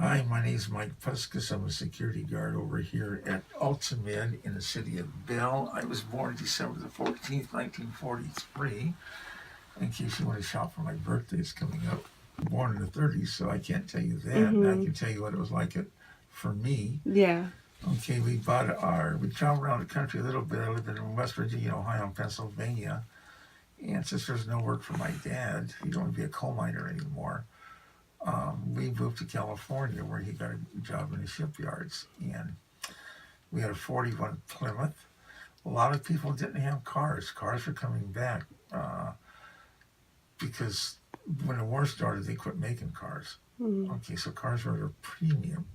Hi, my name is Mike Puskas. I'm a security guard over here at Ultimid in the city of Bell. I was born December the 14th, 1943. In case you want to shop for my birthday, it's coming up. I'm born in the 30s, so I can't tell you that. And I can tell you what it was like for me. Yeah. Okay, we traveled around the country a little bit. I lived in West Virginia, Ohio, and Pennsylvania. And since there's no work for my dad, he don't want to be a coal miner anymore. We moved to California where he got a job in the shipyards, and we had a 41 Plymouth. A lot of people didn't have cars. Cars were coming back because when the war started, they quit making cars. Okay, so cars were at a premium.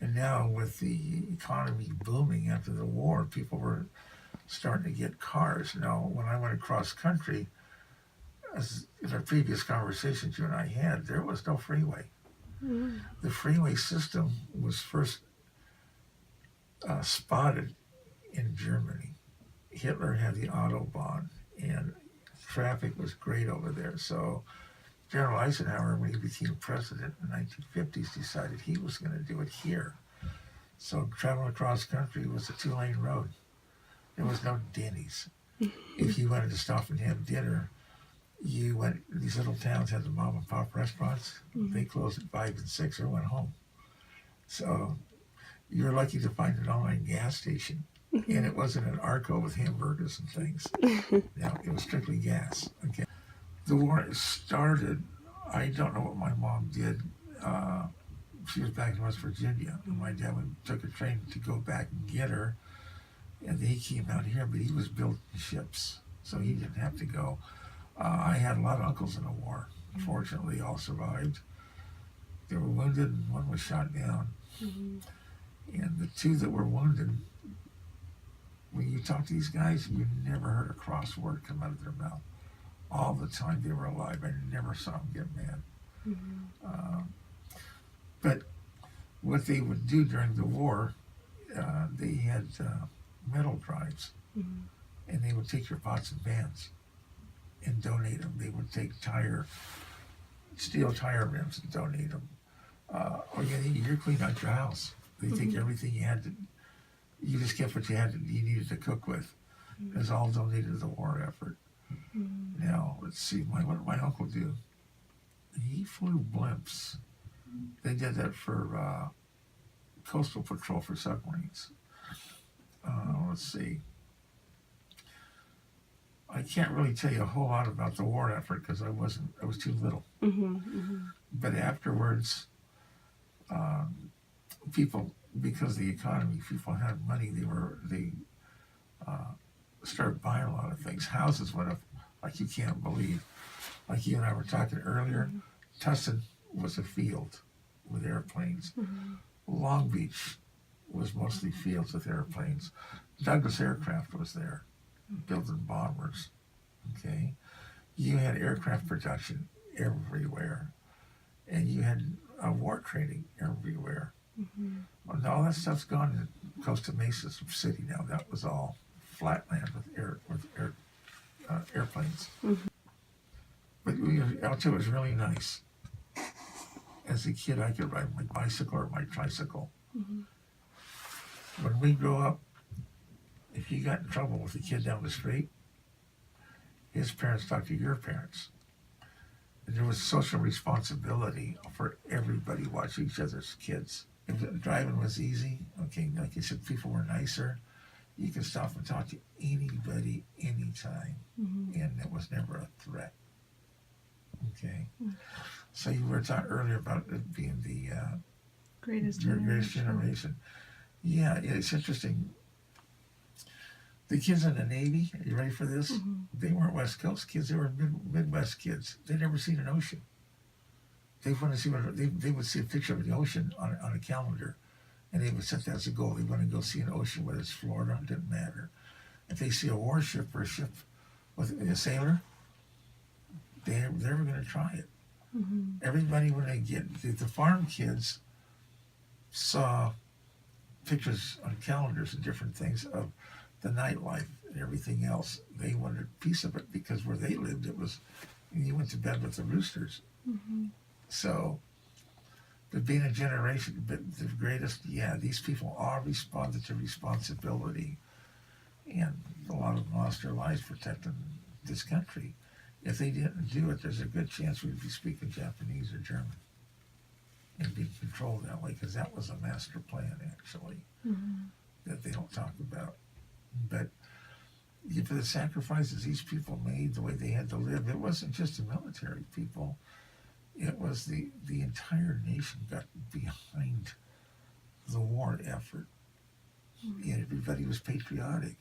And now with the economy booming after the war, people were starting to get cars. Now, when I went across country, as in our previous conversations you and I had, there was no freeway. The freeway system was first spotted in Germany. Hitler had the Autobahn, and traffic was great over there. So General Eisenhower, when he became president in the 1950s, decided he was going to do it here. So traveling across country was a 2-lane road. There was no Denny's. If you wanted to stop and have dinner, you went, these little towns had the mom and pop restaurants. They closed at 5 and 6 or went home. So you're lucky to find an online gas station. And it wasn't an Arco with hamburgers and things. No, it was strictly gas. Okay. The war started, I don't know what my mom did. She was back in West Virginia, and my dad took a train to go back and get her. And he came out here, but he was building ships, so he didn't have to go. I had a lot of uncles in the war. Fortunately, all survived. They were wounded, and one was shot down. And the two that were wounded, when you talk to these guys, you never heard a cross word come out of their mouth. All the time they were alive. I never saw them get mad. But what they would do during the war, they had metal drives, and they would take your pots and pans and donate them. They would take steel tire rims and donate them. Or you're cleaning out your house. They take everything you had to, you just kept what you needed to cook with. It was all donated to the war effort. Now, let's see, what did my uncle do? He flew blimps. They did that for coastal patrol for submarines. Let's see. I can't really tell you a whole lot about the war effort because I was too little. But afterwards, people, because of the economy, people had money. They started buying a lot of things. Houses went up like you can't believe. Like you and I were talking earlier, Tustin was a field with airplanes. Long Beach was mostly fields with airplanes. Douglas Aircraft was there, building bombers. Okay, you had aircraft production everywhere, and you had war training everywhere. Well, all that stuff's gone to Costa Mesa City now. That was all flatland with airplanes. But I'll tell you, it was really nice. As a kid, I could ride my bicycle or my tricycle. When we grow up, if you got in trouble with a kid down the street, his parents talked to your parents. And there was social responsibility for everybody watching each other's kids. If driving was easy, okay, like you said, people were nicer. You could stop and talk to anybody, anytime. And it was never a threat. Okay? So you were talking earlier about it being the greatest generation. Yeah, it's interesting. The kids in the Navy, are you ready for this? They weren't West Coast kids, they were Midwest kids. They'd never seen an ocean. They want to see they would see a picture of the ocean on a calendar, and they would set that as a goal. They want to go see an ocean, whether it's Florida, it didn't matter. If they see a warship or a ship with a sailor, they were going to try it. Everybody, when they get the farm kids, saw pictures on calendars and different things of the nightlife and everything else. They wanted a piece of it because where they lived, it was, you went to bed with the roosters. So But being a generation, but the greatest, yeah, these people all responded to responsibility, and a lot of them lost their lives protecting this country. If they didn't do it, there's a good chance we'd be speaking Japanese or German and being controlled that way, because that was a master plan, actually, that they don't talk about. But for the sacrifices these people made, the way they had to live, it wasn't just the military people. It was the entire nation got behind the war effort. And everybody was patriotic.